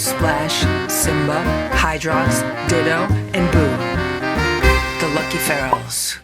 Splash, Simba, Hydrox, Ditto, and Boo, the Lucky Ferals.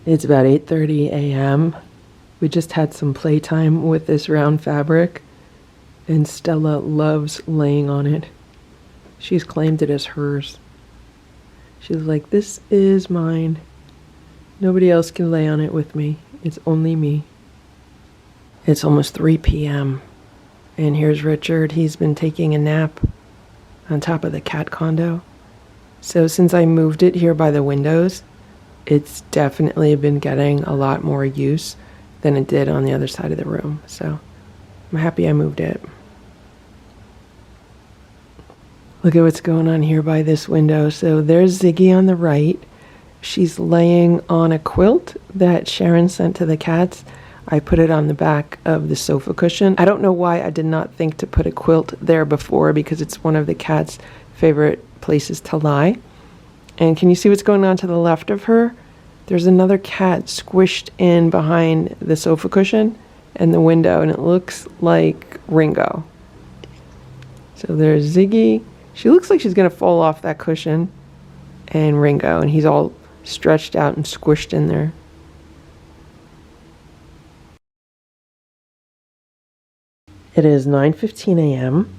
It's about 8:30 a.m. We just had some playtime with this round fabric, and Stella loves laying on it. She's claimed it as hers. She's like, this is mine. Nobody else can lay on it with me. It's only me. It's almost 3 p.m. and here's Richard. He's been taking a nap on top of the cat condo. So since I moved it here by the windows, it's definitely been getting a lot more use than it did on the other side of the room. So I'm happy I moved it. Look at what's going on here by this window. So there's Ziggy on the right. She's laying on a quilt that Sharon sent to the cats. I put it on the back of the sofa cushion. I don't know why I did not think to put a quilt there before, because it's one of the cats' favorite places to lie. And can you see what's going on to the left of her? There's another cat squished in behind the sofa cushion and the window, and it looks like Ringo. So there's Ziggy. She looks like she's going to fall off that cushion. And Ringo, and he's all stretched out and squished in there. It is 9:15 a.m.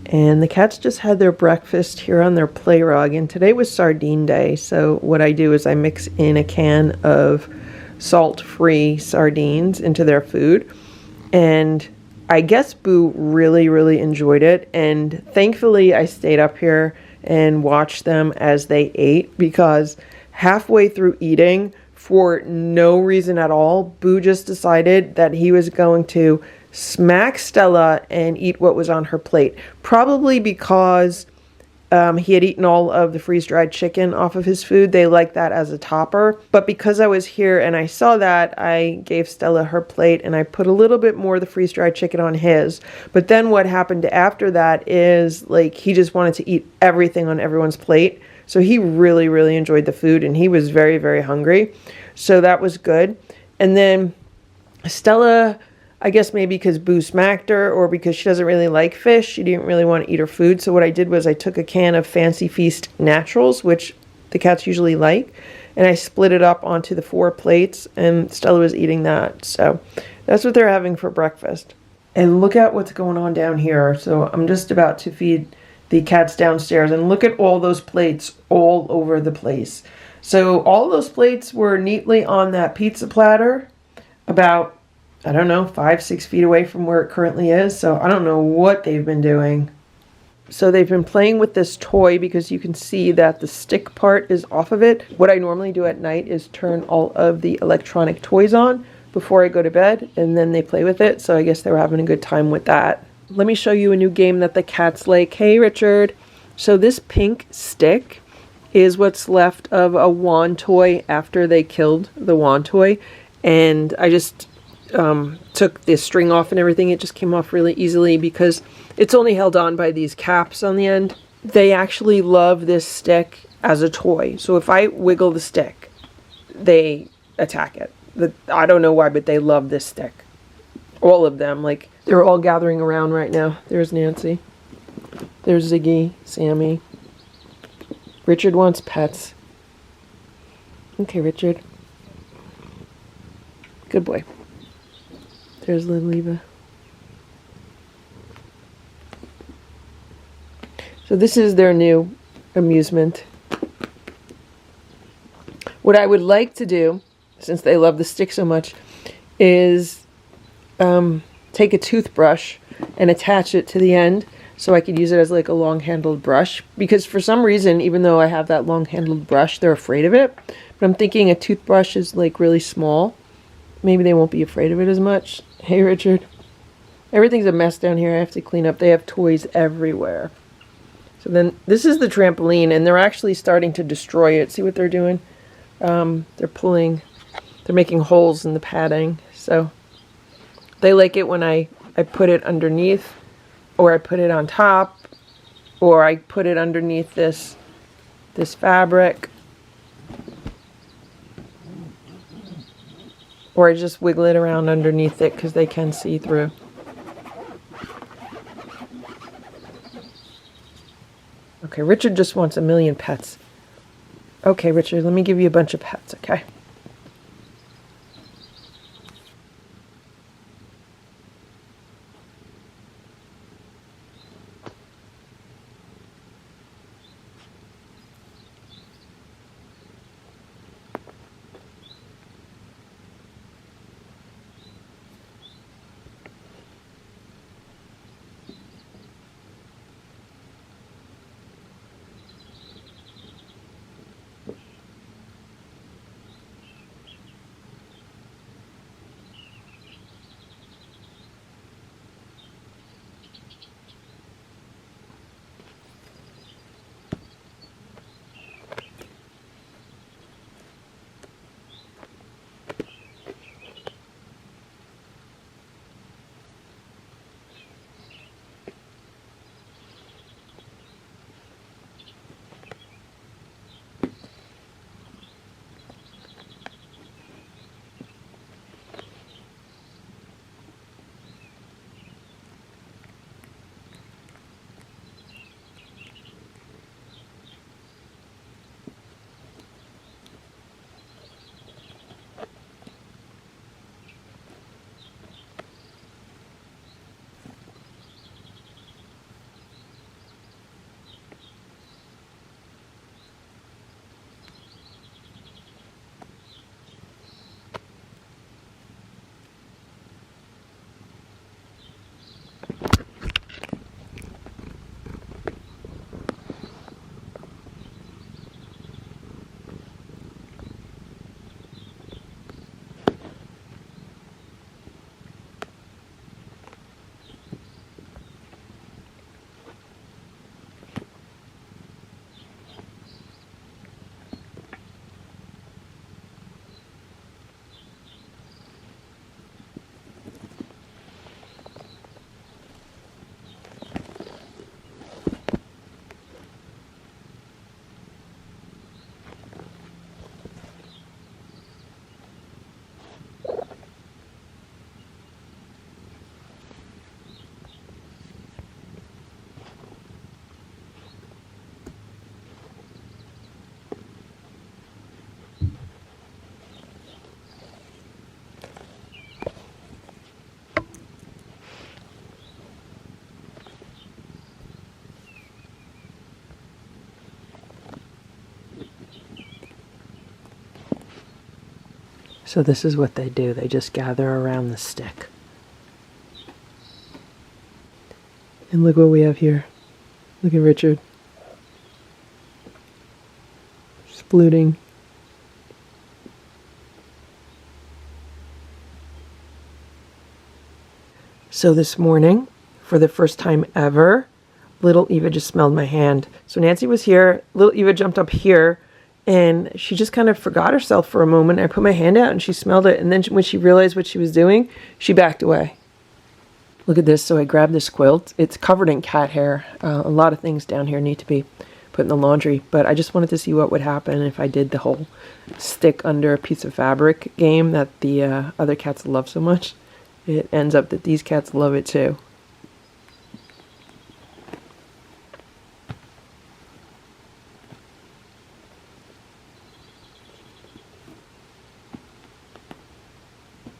and the cats just had their breakfast here on their play rug, and today was sardine day. So what I do is I mix in a can of salt-free sardines into their food, and I guess Boo really enjoyed it. And thankfully I stayed up here and watched them as they ate, because halfway through eating, for no reason at all, Boo just decided that he was going to smack Stella and eat what was on her plate. Probably because he had eaten all of the freeze-dried chicken off of his food. They like that as a topper. But because I was here and I saw that, I gave Stella her plate and I put a little bit more of the freeze-dried chicken on his. But then what happened after that is, like, he just wanted to eat everything on everyone's plate. So he really enjoyed the food, and he was very hungry. So that was good. And then Stella, I guess maybe because Boo smacked her, or because she doesn't really like fish, she didn't really want to eat her food. So what I did was I took a can of Fancy Feast Naturals, which the cats usually like, and I split it up onto the 4 plates, and Stella was eating that. So that's what they're having for breakfast. And look at what's going on down here. So I'm just about to feed the cats downstairs, and look at all those plates all over the place. So all those plates were neatly on that pizza platter, about, I don't know, 5-6 feet away from where it currently is. So I don't know what they've been doing. So they've been playing with this toy, because you can see that the stick part is off of it. What I normally do at night is turn all of the electronic toys on before I go to bed, and then they play with it, so I guess they were having a good time with that. Let me show you a new game that the cats like. Hey, Richard. So this pink stick is what's left of a wand toy after they killed the wand toy, and I just took the string off and everything. It just came off really easily because it's only held on by these caps on the end. They actually love this stick as a toy, so if I wiggle the stick, they attack it. I don't know why, but they love this stick. All of them. Like, they're all gathering around right now. There's Nancy. There's Ziggy, Sammy. Richard wants pets. Okay, Richard. Good boy. There's Little Eva. So this is their new amusement. What I would like to do, since they love the stick so much, is take a toothbrush and attach it to the end so I could use it as like a long-handled brush. Because for some reason, even though I have that long-handled brush, they're afraid of it. But I'm thinking a toothbrush is like really small. Maybe they won't be afraid of it as much. Hey, Richard. Everything's a mess down here. I have to clean up. They have toys everywhere. So then this is the trampoline, and they're actually starting to destroy it. See what they're doing? They're making holes in the padding. So they like it when I put it underneath, or I put it on top, or I put it underneath this fabric, or I just wiggle it around underneath it because they can see through. Okay, Richard just wants a million pets. Okay, Richard, let me give you a bunch of pets, okay? So this is what they do. They just gather around the stick. And look what we have here. Look at Richard. Splooting. So this morning, for the first time ever, Little Eva just smelled my hand. So Nancy was here, Little Eva jumped up here, and she just kind of forgot herself for a moment. I put my hand out and she smelled it, and then when she realized what she was doing, she backed away. Look at this. So I grabbed this quilt. It's covered in cat hair. A lot of things down here need to be put in the laundry, but I just wanted to see what would happen if I did the whole stick under a piece of fabric game that the other cats love so much. It ends up that these cats love it too.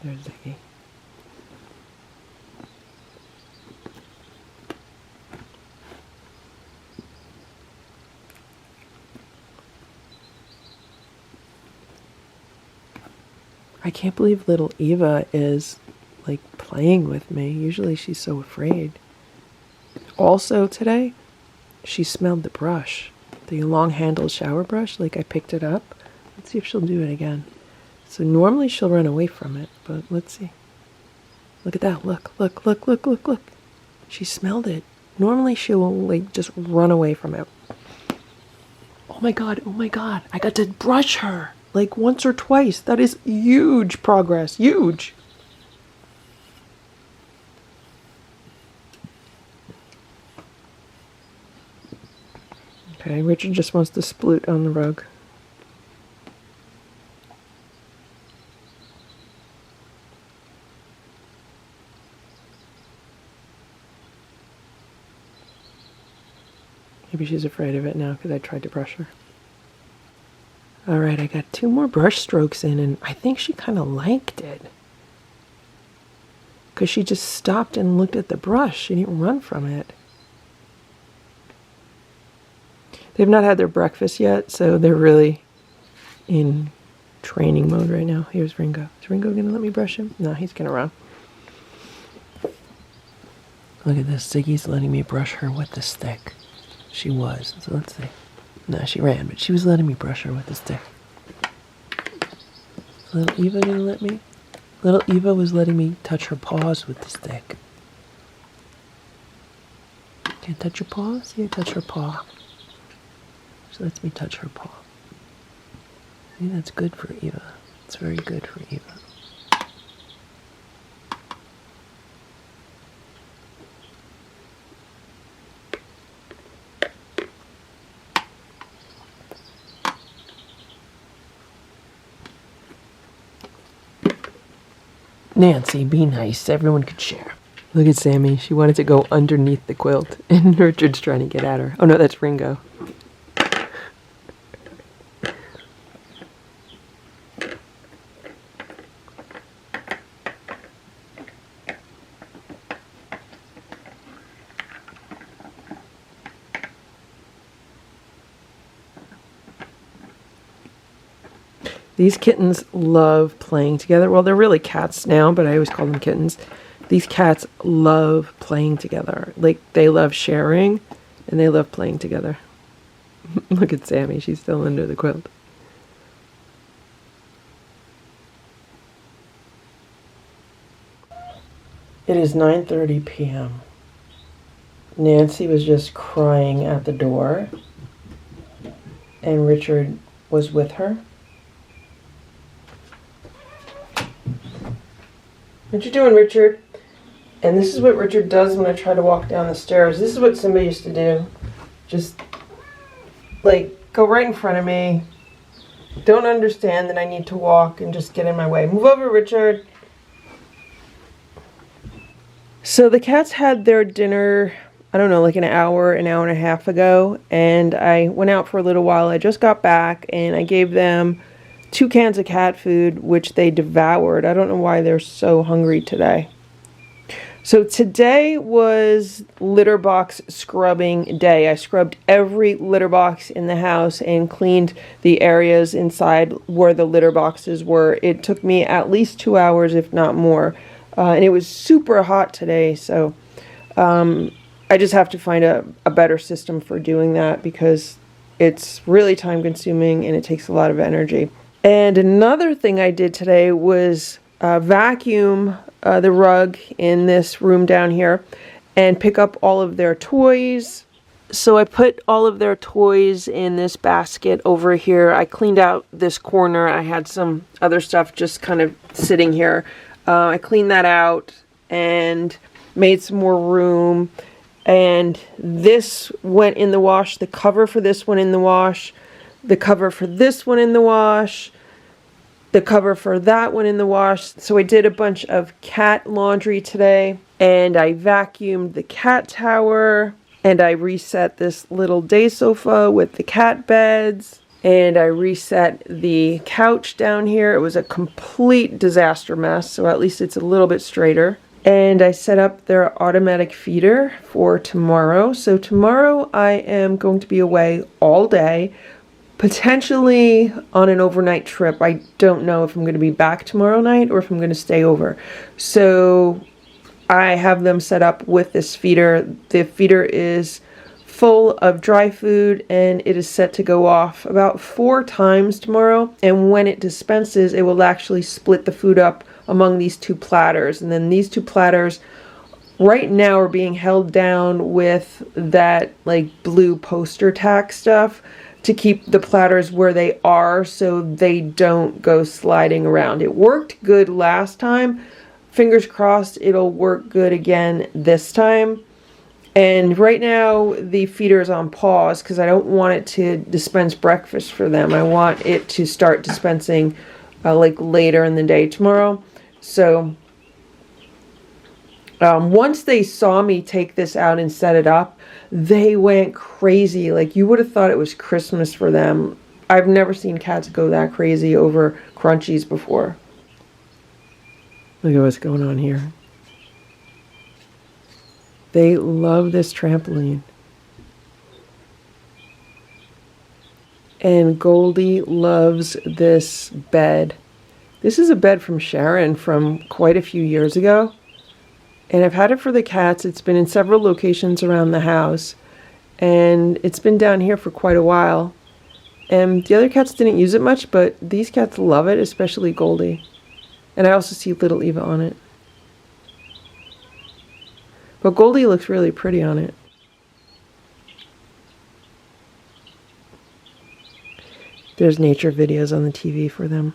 There's Ziggy. I can't believe Little Eva is like playing with me. Usually she's so afraid. Also today, she smelled the brush, the long-handled shower brush. Like I picked it up. Let's see if she'll do it again. So normally she'll run away from it, but let's see. Look at that. Look, look, look, look, look, look. She smelled it. Normally she'll like just run away from it. Oh my God, oh my God. I got to brush her like once or twice. That is huge progress. Huge. Okay, Richard just wants to sploot on the rug. Maybe she's afraid of it now because I tried to brush her. Alright, I got 2 more brush strokes in, and I think she kind of liked it. Because she just stopped and looked at the brush. She didn't run from it. They've not had their breakfast yet, so they're really in training mode right now. Here's Ringo. Is Ringo going to let me brush him? No, he's going to run. Look at this. Ziggy's letting me brush her with the stick. She was. So let's see. No, she ran, but she was letting me brush her with the stick. Little Eva gonna let me? Little Eva was letting me touch her paws with the stick. Can't touch your paws? Yeah, touch her paw. She lets me touch her paw. See, that's good for Eva. It's very good for Eva. Nancy, be nice. Everyone could share. Look at Sammy. She wanted to go underneath the quilt, and Richard's trying to get at her. Oh no, that's Ringo. These kittens love playing together. Well, they're really cats now, but I always call them kittens. These cats love playing together. Like, they love sharing, and they love playing together. Look at Sammy. She's still under the quilt. It is 9:30 p.m. Nancy was just crying at the door, and Richard was with her. What you doing, Richard? And this is what Richard does when I try to walk down the stairs. This is what Simba used to do. Just, like, go right in front of me. Don't understand that I need to walk and just get in my way. Move over, Richard. So the cats had their dinner, I don't know, like an hour and a half ago. And I went out for a little while. I just got back and I gave them 2 cans of cat food, which they devoured. I don't know why they're so hungry today. So today was litter box scrubbing day. I scrubbed every litter box in the house and cleaned the areas inside where the litter boxes were. It took me at least 2 hours, if not more. And it was super hot today, so I just have to find a better system for doing that because it's really time consuming and it takes a lot of energy. And another thing I did today was vacuum the rug in this room down here and pick up all of their toys. So I put all of their toys in this basket over here. I cleaned out this corner. I had some other stuff just kind of sitting here. I cleaned that out and made some more room. And this went in the wash. The cover for this went in the wash. The cover for this one in the wash. The cover for that one in the wash. So I did a bunch of cat laundry today. And I vacuumed the cat tower. And I reset this little day sofa with the cat beds. And I reset the couch down here. It was a complete disaster mess, so at least it's a little bit straighter. And I set up their automatic feeder for tomorrow. So tomorrow I am going to be away all day, potentially on an overnight trip. I don't know if I'm going to be back tomorrow night or if I'm going to stay over. So I have them set up with this feeder. The feeder is full of dry food and it is set to go off about 4 times tomorrow. And when it dispenses, it will actually split the food up among these 2 platters. And then these 2 platters right now are being held down with that like blue poster tack stuff to keep the platters where they are so they don't go sliding around. It worked good last time. Fingers crossed it'll work good again this time. And right now the feeder is on pause because I don't want it to dispense breakfast for them. I want it to start dispensing like later in the day tomorrow. So once they saw me take this out and set it up, they went crazy. Like you would have thought it was Christmas for them. I've never seen cats go that crazy over crunchies before. Look at what's going on here. They love this trampoline. And Goldie loves this bed. This is a bed from Sharon from quite a few years ago. And I've had it for the cats. It's been in several locations around the house. And it's been down here for quite a while. And the other cats didn't use it much, but these cats love it, especially Goldie. And I also see Little Eva on it. But Goldie looks really pretty on it. There's nature videos on the TV for them.